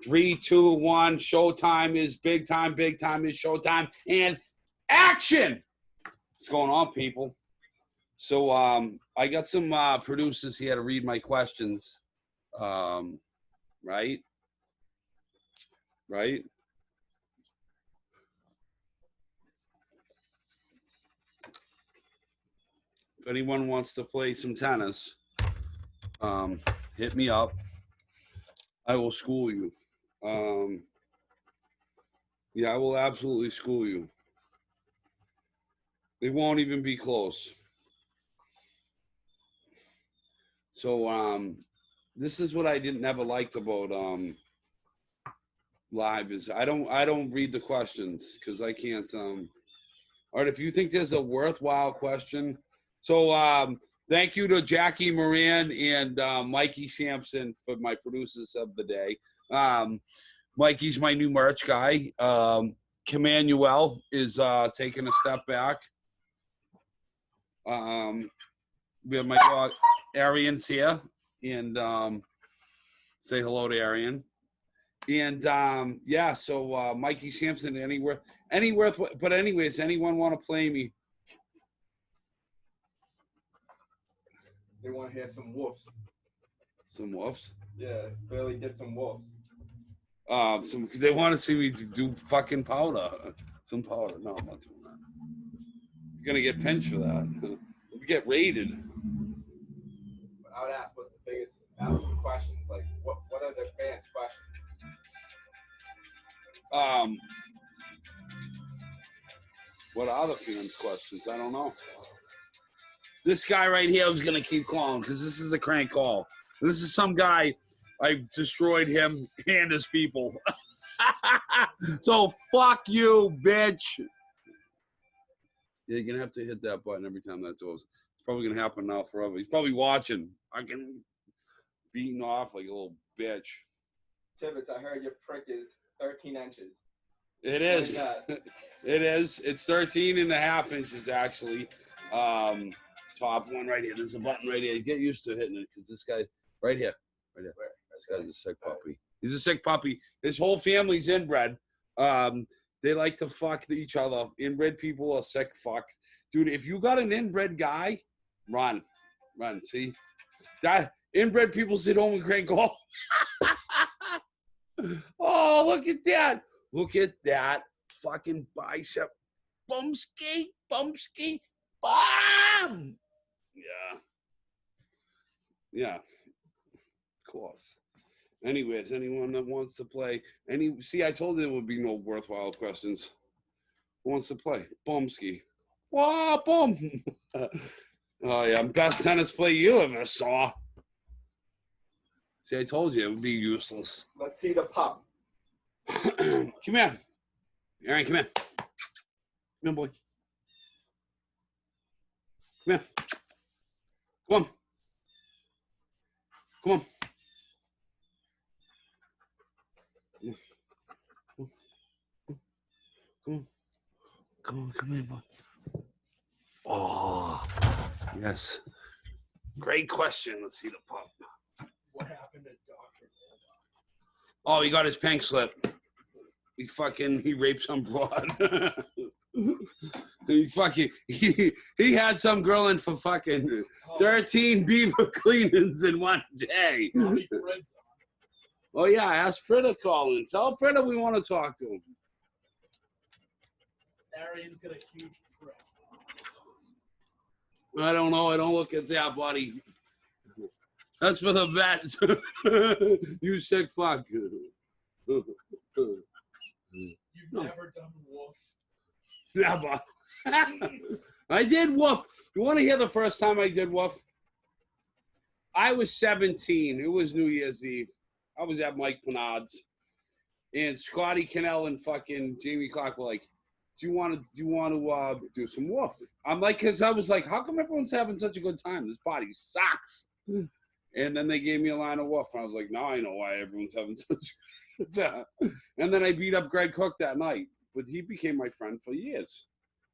3, 2, 1. Showtime is big time. Big time is showtime. And action! What's going on, people? So I got some producers here to read my questions. Right? Right? If anyone wants to play some tennis, hit me up. I will school you. Yeah, I will absolutely school you. It won't even be close. So this is what I never liked about live is I don't read the questions because I can't all right, if you think there's a worthwhile question. So thank you to Jackie Moran and Mikey Sampson for my producers of the day. Mikey's my new merch guy. Emmanuel is taking a step back. We have my dog Arian's here, and say hello to Arian. And yeah, so Mikey Sampson, anywhere, but anyways, anyone want to play me? They want to hear some woofs. Some woofs? Yeah, barely get some woofs. They want to see me do fucking powder. Some powder. No, I'm not doing that. You're gonna get pinched for that. We get raided. But I would ask ask some questions, like what are their fans' questions? What are the fans' questions? I don't know. This guy right here is gonna keep calling because this is a crank call. This is some guy. I destroyed him and his people. So fuck you, bitch. Yeah, you're gonna have to hit that button every time that goes. It's probably gonna happen now forever. He's probably watching. I can beating off like a little bitch. Tibbetts, I heard your prick is 13 inches. It is. It is. It's 13 and a half inches actually. Top one right here. There's a button right here. Get used to hitting it because this guy right here. Right here. This guy's a sick puppy. He's a sick puppy. His whole family's inbred. They like to fuck each other. Inbred people are sick fucks. Dude, if you got an inbred guy, run. See? That inbred people sit home and crank call. Oh, look at that. Look at that fucking bicep. Bumski. Bam! Yeah. Of course. Anyways, anyone that wants to play, see, I told you there would be no worthwhile questions. Who wants to play? Bumski. Wow, bum. Oh yeah, best tennis player you ever saw. See, I told you it would be useless. Let's see the pup. Come here. Aaron, come here. Come here, boy. Come here. Come on. Come on. Come here, boy. Oh, yes. Great question. Let's see the pup. What happened to Dr. Oh, he got his pink slip. He raped some broad. He had some girl in for fucking 13 beaver cleanings in one day. Oh yeah, ask Fritta call in. Tell Fritta we want to talk to him. Arian's got a huge prick. I don't know. I don't look at that, buddy. That's for the vets. You sick fuck. You've never done wolf. Never. I did woof. You want to hear the first time I did woof? I was 17. It was New Year's Eve. I was at Mike Penard's, and Scotty Cannell and fucking Jamie Clark were like, "Do you want to do some woof?" I'm like, because I was like, "How come everyone's having such a good time? This body sucks." And then they gave me a line of woof, and I was like, "Now I know why everyone's having such a good time." And then I beat up Greg Cook that night, but he became my friend for years.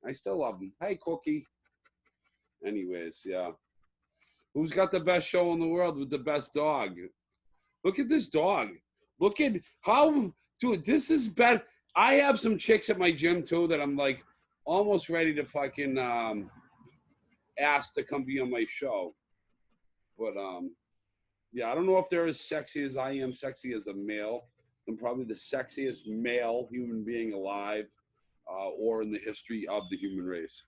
I still love him. Hey, Cookie. Anyways, yeah. Who's got the best show in the world with the best dog? Look at this dog. Look at how, dude, this is bad. I have some chicks at my gym too that I'm like almost ready to fucking ask to come be on my show. But yeah, I don't know if they're as sexy as I am, sexy as a male. I'm probably the sexiest male human being alive or in the history of the human race.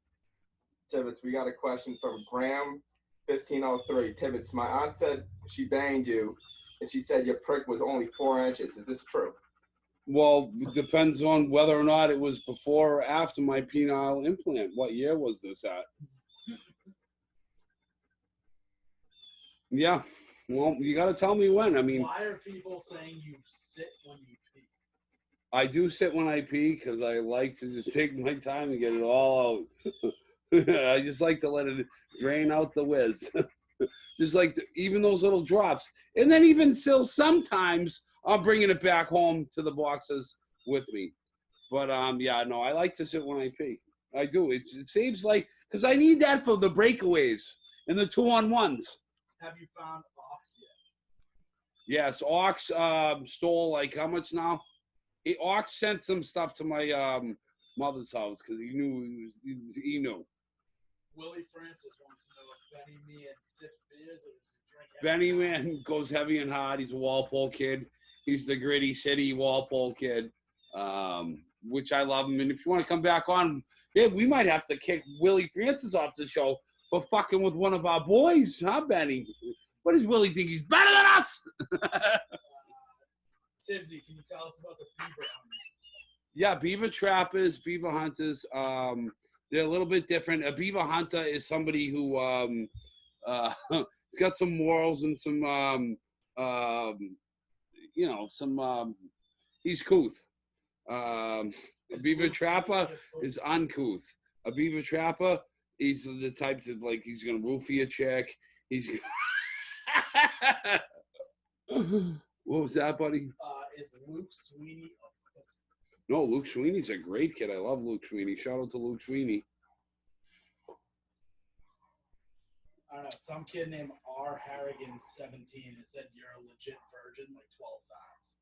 Tibbets, we got a question from Graham1503. Tibbets, my aunt said she banged you, and she said your prick was only 4 inches. Is this true? Well, it depends on whether or not it was before or after my penile implant. What year was this at? Yeah. Well, you got to tell me when. I mean, Why are people saying you sit when you pee? I do sit when I pee because I like to just take my time and get it all out. I just like to let it drain out the whiz. Just like even those little drops. And then even still sometimes I'm bringing it back home to the boxes with me. But yeah, no, I like to sit when I pee. I do. It seems like, because I need that for the breakaways and the 2-on-1s. Have you found Ox yet? Yes, Ox stole like how much now? Ox sent some stuff to my mother's house because he knew he knew. Willie Francis wants to know if Benny Man sips beers or does he drink Benny Man goes heavy and hard. He's a Walpole kid. He's the gritty city Walpole kid, which I love him. And if you want to come back on, yeah, we might have to kick Willie Francis off the show for fucking with one of our boys, huh, Benny? What does Willie think? He's better than us? Tibbsy, can you tell us about the beaver hunters? Yeah, beaver trappers, beaver hunters. They're a little bit different. A beaver hunter is somebody who has got some morals and some you know, some he's couth. A beaver trapper is uncouth. A beaver trapper, he's the type that like he's gonna roofie a chick. He's what was that, buddy? Is Luke Sweeney a pussy? No, Luke Sweeney's a great kid. I love Luke Sweeney. Shout out to Luke Sweeney. I don't know. Some kid named R. Harrigan 17 has said you're a legit virgin like 12 times.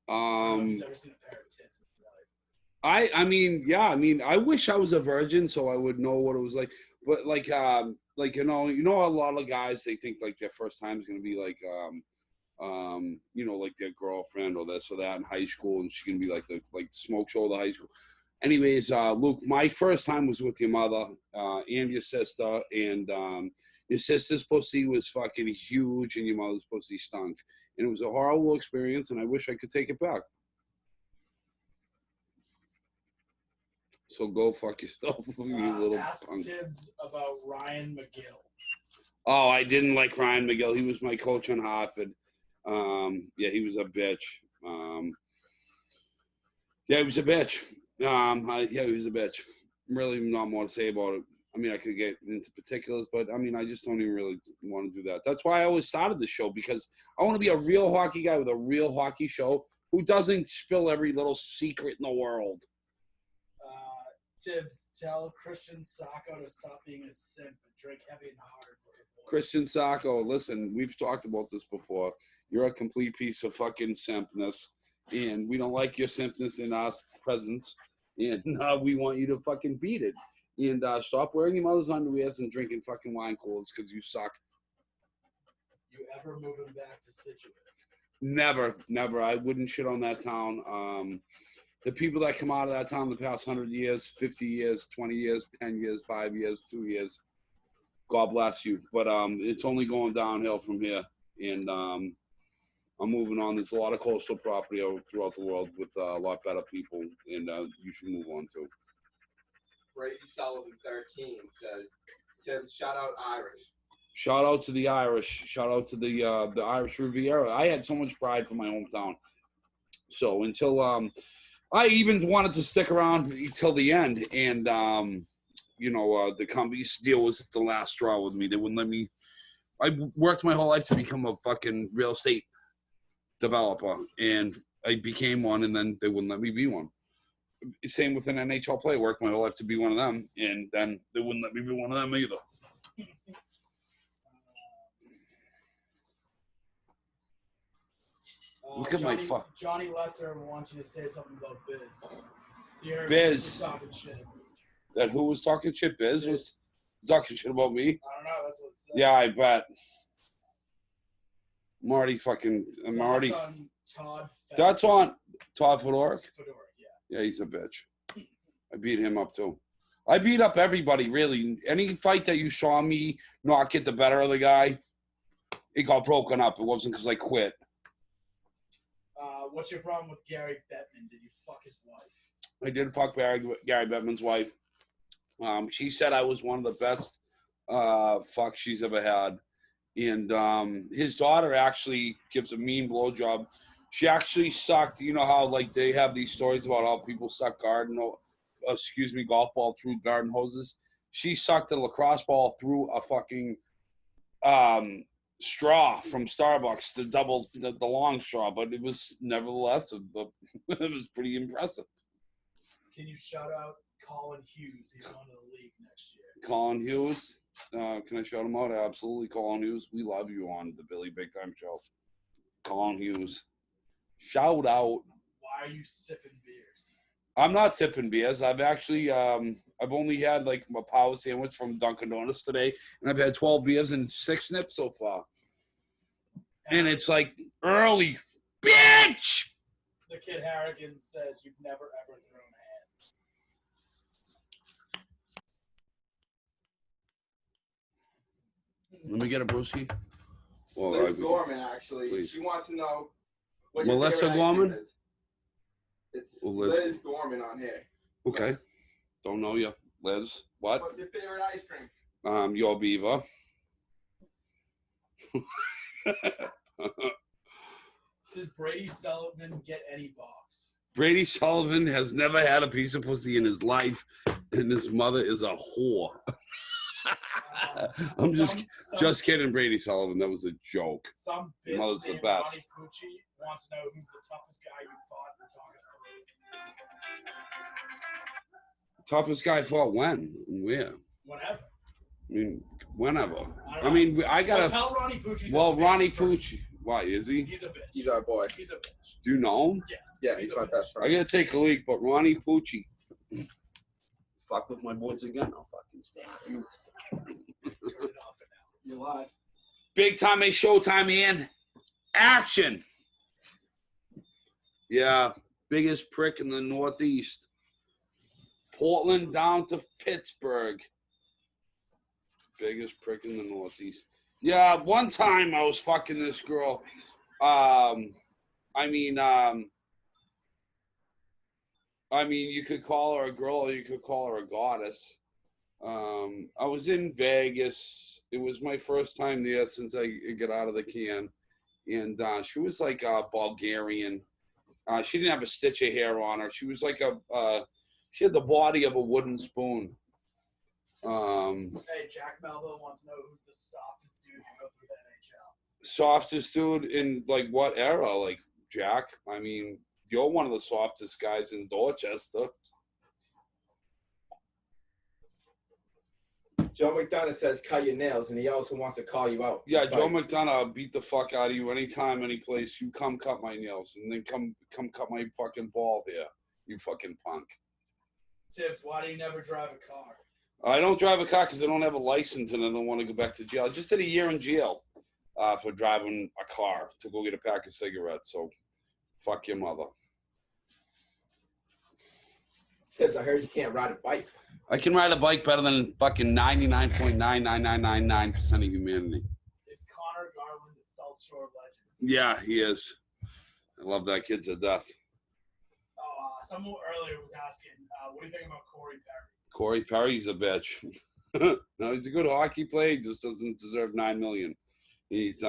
I don't know if he's ever seen a pair of tits in his life. I mean, yeah, I mean, I wish I was a virgin so I would know what it was like. But like you know, a lot of guys, they think like their first time is gonna be like you know, like their girlfriend or this or that in high school, and she's gonna be like the smoke show of the high school. Anyways, Luke, my first time was with your mother and your sister, and your sister's pussy was fucking huge, and your mother's pussy stunk, and it was a horrible experience, and I wish I could take it back. So go fuck yourself, you little ask punk. Tibbs about Ryan McGill. Oh, I didn't like Ryan McGill. He was my coach on Hartford. Yeah, he was a bitch. Yeah, he was a bitch. Yeah, he was a bitch. Really not more to say about it. I mean, I could get into particulars, but I mean, I just don't even really want to do that. That's why I always started the show, because I want to be a real hockey guy with a real hockey show who doesn't spill every little secret in the world. Tibbs, tell Christian Sacco to stop being a simp and drink heavy and hard. Christian Sacco, listen, we've talked about this before. You're a complete piece of fucking simpness, and we don't like your simpness in our presence, and we want you to fucking beat it. And stop wearing your mother's underwears and drinking fucking wine coolers because you suck. You ever moving back to Scituate? Never. I wouldn't shit on that town. The people that come out of that town the past 100 years, 50 years, 20 years, 10 years, 5 years, 2 years, God bless you. But it's only going downhill from here. And I'm moving on. There's a lot of coastal property throughout the world with a lot better people, and you should move on too. Brady Sullivan 13 says, Tibbs, shout out Irish. Shout out to the Irish. Shout out to the Irish Riviera. I had so much pride for my hometown. So until I even wanted to stick around until the end, and the company's deal was the last straw with me. They wouldn't let me. I worked my whole life to become a fucking real estate developer, and I became one, and then they wouldn't let me be one. Same with an NHL player. Worked my whole life to be one of them, and then they wouldn't let me be one of them either. Look at my fuck. Johnny Lesser wants you to say something about Biz. Biz. Talking shit. That who was talking shit? Biz was talking shit about me? I don't know. That's what it said. Yeah, I bet. I'm already. On Todd. That's on Todd Fedoric? Fedoric, yeah. Yeah, he's a bitch. I beat him up too. I beat up everybody, really. Any fight that you saw me not get the better of the guy, it got broken up. It wasn't because I quit. What's your problem with Gary Bettman? Did you fuck his wife? I did fuck Gary Bettman's wife. She said I was one of the best fucks she's ever had. And his daughter actually gives a mean blowjob. She actually sucked. You know how like they have these stories about how people suck golf ball through garden hoses. She sucked a lacrosse ball through a fucking straw from Starbucks, the long straw. But it was nevertheless, it was pretty impressive. Can you shout out Colin Hughes? He's going to the league next year. Colin Hughes. Can I shout him out? Absolutely, Colin Hughes. We love you on the Billy Big Time Show. Colin Hughes. Shout out. Why are you sipping beers? I'm not sipping beers. I've actually, I've only had like a power sandwich from Dunkin' Donuts today, and I've had 12 beers and 6 nips so far. And it's like early, bitch. The kid Harrigan says you've never ever thrown hands. Let me get a brewski. Well, Liz Gorman, actually. Please. She wants to know what Melissa your favorite ice cream Gorman? is. It's Liz. Liz Gorman on here. Okay. Liz. Don't know you. Liz. What? What's your favorite ice cream? Your beaver. Does Brady Sullivan get any box? Brady Sullivan has never had a piece of pussy in his life, and his mother is a whore. I'm just kidding, Brady Sullivan. That was a joke. Some bitch Mother's the named best. Ronnie Pucci wants to know who's the toughest guy you fought and talk us through. Toughest guy fought when and where? Whatever. I mean, whenever. I mean, I gotta. Tell Ronnie Pucci. Well, Ronnie Pucci. Why is he? He's a bitch. He's our boy. He's a bitch. Do you know him? Yes. Yeah, he's my best I friend. gotta take a leak, but Ronnie Pucci. Fuck with my boys again. I'll fucking stab you. Turn it off for now. You're live. Big time, a showtime, and action. Yeah, biggest prick in the Northeast. Portland down to Pittsburgh. Biggest prick in the Northeast. Yeah, one time I was fucking this girl. You could call her a girl or you could call her a goddess. I was in Vegas. It was my first time there since I got out of the can. And she was like a Bulgarian. She didn't have a stitch of hair on her. She was like she had the body of a wooden spoon. Hey, Jack Melville wants to know who's the softest dude to go through the NHL. Softest dude in like what era? Like Jack? I mean, you're one of the softest guys in Dorchester. Joe McDonough says cut your nails, and he also wants to call you out. Yeah, Joe McDonough, I'll beat the fuck out of you anytime, any place. You come cut my nails, and then come cut my fucking ball here, you fucking punk. Tibbs, why do you never drive a car? I don't drive a car because I don't have a license, and I don't want to go back to jail. I just did a year in jail for driving a car to go get a pack of cigarettes, so fuck your mother. Tibbs, I heard you can't ride a bike. I can ride a bike better than fucking 99.99999% of humanity. Is Connor Garland a South Shore legend? Yeah, he is. I love that kid to death. Someone earlier was asking, what do you think about Corey Perry? Corey Perry's a bitch. No, he's a good hockey player. He just doesn't deserve $9 million. He's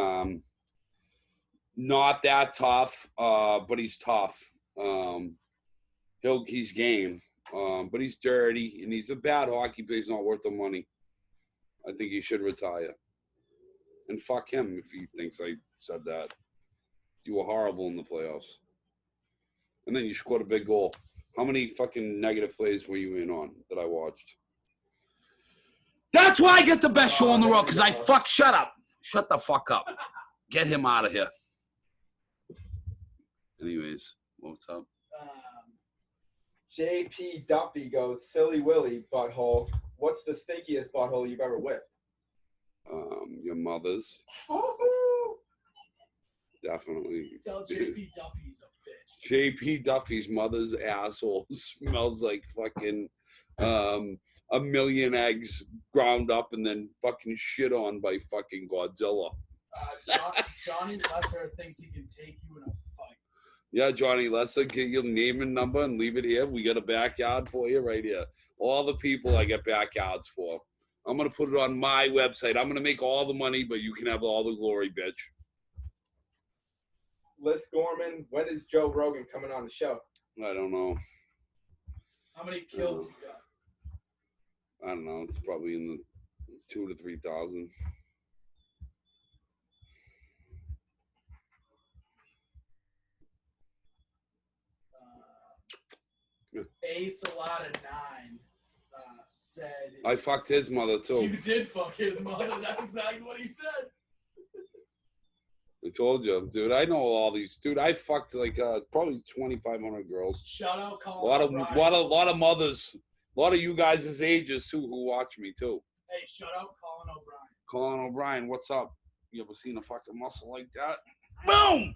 not that tough, but he's tough. He's game. But he's dirty, and he's a bad hockey player. He's not worth the money. I think he should retire. And fuck him if he thinks I said that. You were horrible in the playoffs. And then you scored a big goal. How many fucking negative plays were you in on that I watched? That's why I get the best show on the road, because shut up. Shut the fuck up. Get him out of here. Anyways, what's up? JP Duffy goes, Silly Willy, butthole. What's the stinkiest butthole you've ever whipped? Your mother's. Definitely. Tell JP Duffy he's a bitch. JP Duffy's mother's asshole smells like fucking a million eggs ground up and then fucking shit on by fucking Godzilla. Johnny Lesser thinks he can take you in a fight. Yeah, Johnny Lesser, get your name and number and leave it here. We got a backyard for you right here. All the people I get backyards for. I'm going to put it on my website. I'm going to make all the money, but you can have all the glory, bitch. Liz Gorman, when is Joe Rogan coming on the show? I don't know. How many kills you got? I don't know. It's probably in the 2,000 to 3,000. Ace Salada 9 said. I fucked his mother too. You did fuck his mother. That's exactly what he said. I told you, dude. I know all these, dude. I fucked like probably 2,500 girls. Shout out Colin. A lot of mothers, a lot of you guys' ages too who watch me too. Hey, shout out Colin O'Brien. Colin O'Brien, what's up? You ever seen a fucking muscle like that? Boom!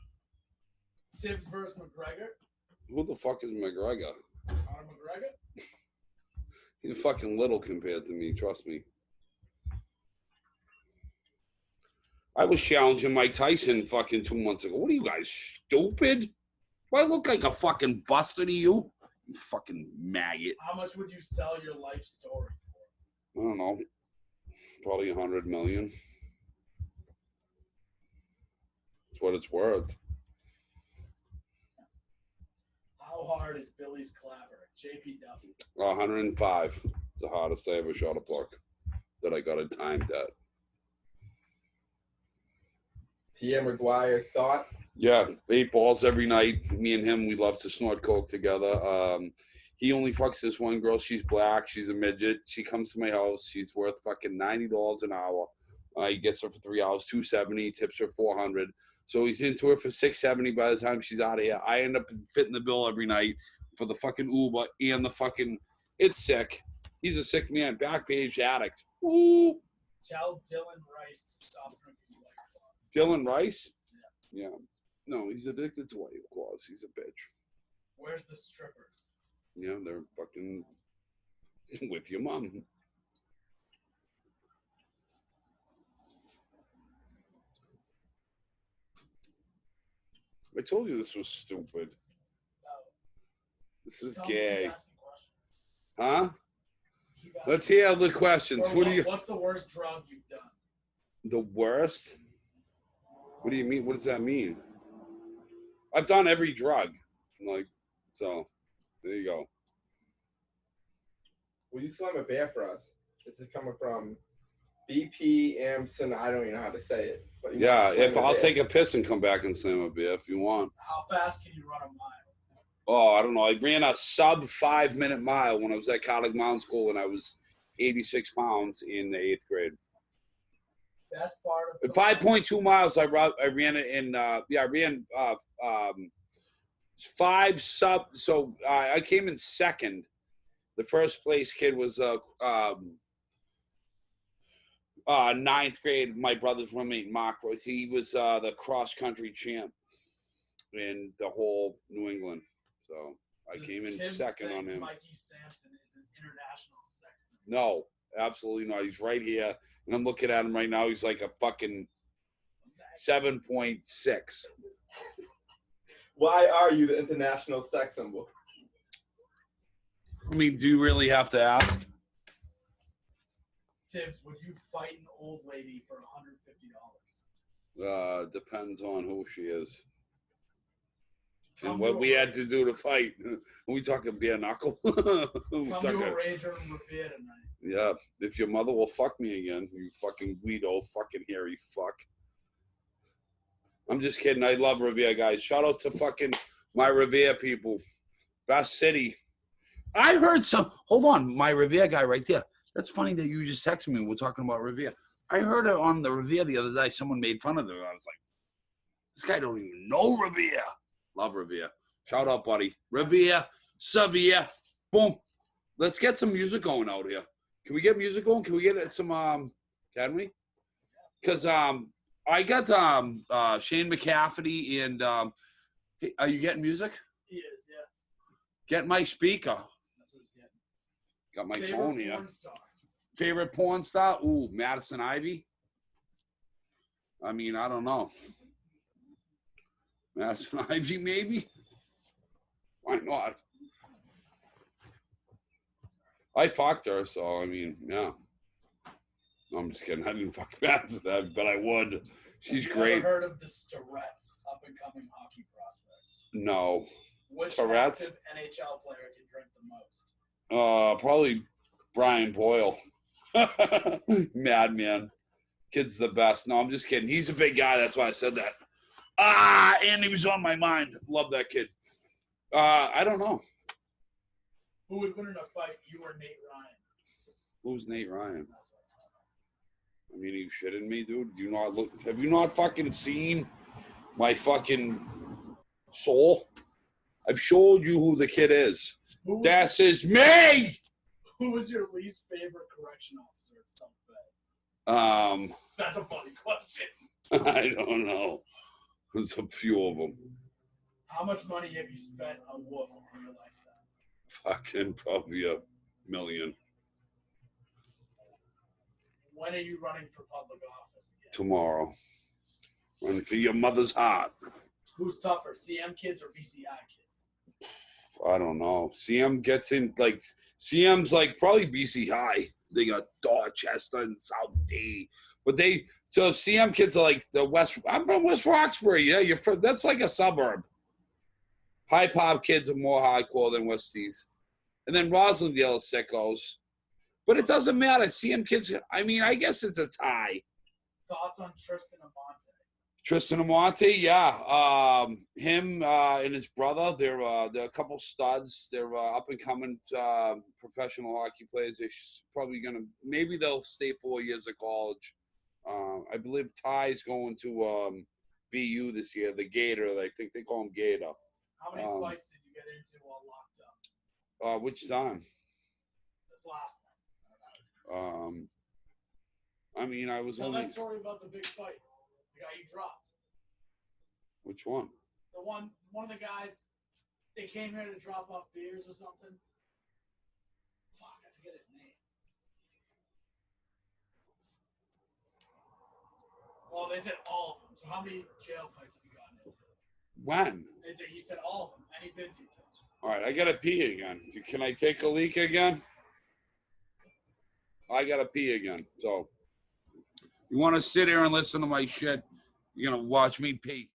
Tibbs versus McGregor. Who the fuck is McGregor? Conor McGregor. He's fucking little compared to me. Trust me. I was challenging Mike Tyson fucking 2 months ago. What are you guys, stupid? Do I look like a fucking buster to you? You fucking maggot. How much would you sell your life story for? I don't know. Probably 100 million. That's what it's worth. How hard is Billy's clapper? JP Duffy. 105. It's the hardest I ever shot a puck that I got it timed at. Pierre McGuire thought. Yeah, 8 balls every night. Me and him, we love to snort coke together. He only fucks this one girl. She's black. She's a midget. She comes to my house. She's worth fucking $90 an hour. He gets her for 3 hours, $270. Tips her $400. So he's into her for $670 by the time she's out of here. I end up fitting the bill every night for the fucking Uber and the fucking. It's sick. He's a sick man. Back page addict. Ooh. Tell Dylan Rice to stop drinking White Claws. Dylan Rice? Yeah. Yeah. No, he's addicted to White Claws. He's a bitch. Where's the strippers? Yeah, they're fucking with your mom. I told you this was stupid. This is gay. Huh? Let's hear the questions. What's the worst drug you've done? The worst? What do you mean? What does that mean? I've done every drug. Like, so there you go. Will you slam a bear for us? This is coming from BP Amson. I don't even know how to say it. But yeah, if I'll take a piss and come back and slam a beer if you want. How fast can you run a mile? Oh, I don't know. I ran a sub 5-minute mile when I was at Catholic Mountain School when I was 86 pounds in the 8th grade. Best part of 5.2 miles. I ran it in. I ran 5 sub. So I came in second. The first place kid was 9th grade. My brother's roommate Mark Royce. He was the cross country champ in the whole New England. So I came in second on him. Mikey Sampson is an international sex. No, absolutely not. He's right here, and I'm looking at him right now. He's like a fucking 7.6. Why are you the international sex symbol? I mean, do you really have to ask? Tibbs, would you fight an old lady for $150? Depends on who she is. And what we had to do to fight. We talking bare knuckle? Come to a Ranger and Revere tonight. Yeah, if your mother will fuck me again, you fucking Guido, fucking hairy fuck. I'm just kidding. I love Revere, guys. Shout out to fucking my Revere people. Best city. I heard some. Hold on, my Revere guy right there. That's funny that you just texted me. We're talking about Revere. I heard it on the Revere the other day. Someone made fun of it. I was like, this guy don't even know Revere. Love Revere. Shout out, buddy. Revere, Severe. Boom. Let's get some music going out here. Can we get music going? Can we get some, can we? Because I got Shane McCafferty and, hey, are you getting music? He is, yeah. Get my speaker. That's what he's getting. Got my Favorite phone here. porn star. Favorite porn star? Ooh, Madison Ivy. I mean, I don't know. Madison Ivy, maybe? Why not? I fucked her, so I mean, yeah. No, I'm just kidding. I didn't fuck Madison Ivy, but I would. She's great. Ever heard of the Tourette's up-and-coming hockey prospects? No. Which Tourette's? active NHL player can drink the most? Probably Brian Boyle. Madman. Kid's the best. No, I'm just kidding. He's a big guy. That's why I said that. And he was on my mind. Love that kid. I don't know. Who would win in a fight, you or Nate Ryan? Who's Nate Ryan? I mean, are you shitting me, dude? Do you not look? Have you not fucking seen my fucking soul? I've showed you who the kid is. That is me. Who was your least favorite correction officer at South Bay? That's a funny question. I don't know. There's a few of them. How much money have you spent on Wolf in your lifetime? Fucking probably $1 million. When are you running for public office again? Tomorrow. Run for your mother's heart. Who's tougher, CM kids or BCI kids? I don't know. CM gets in, like, CM's like probably BC High. They got Dorchester and South D. But so CM kids are like the West, I'm from West Roxbury. Yeah, you're from, that's like a suburb. High pop kids are more hardcore than Westies. And then Roslindale is sickos. But it doesn't matter. CM kids, I mean, I guess it's a tie. Thoughts on Tristan Amonte? Tristan Amonte, yeah. Him and his brother, they're a couple studs. They're up and coming professional hockey players. They're probably maybe they'll stay 4 years of college. I believe Ty's going to BU this year, the Gator. I think they call him Gator. How many fights did you get into while locked up? Which time? This last one. I mean, I was Tell only. That story about the big fight. The guy you dropped. Which one? The one of the guys, they came here to drop off beers or something. Fuck, I forget his name. Well, they said all of them. So how many jail fights have you gotten into? When? He said all of them. Any bids you did. All right, I gotta pee again. Can I take a leak again? I gotta pee again. So, you want to sit here and listen to my shit? You're gonna watch me pee.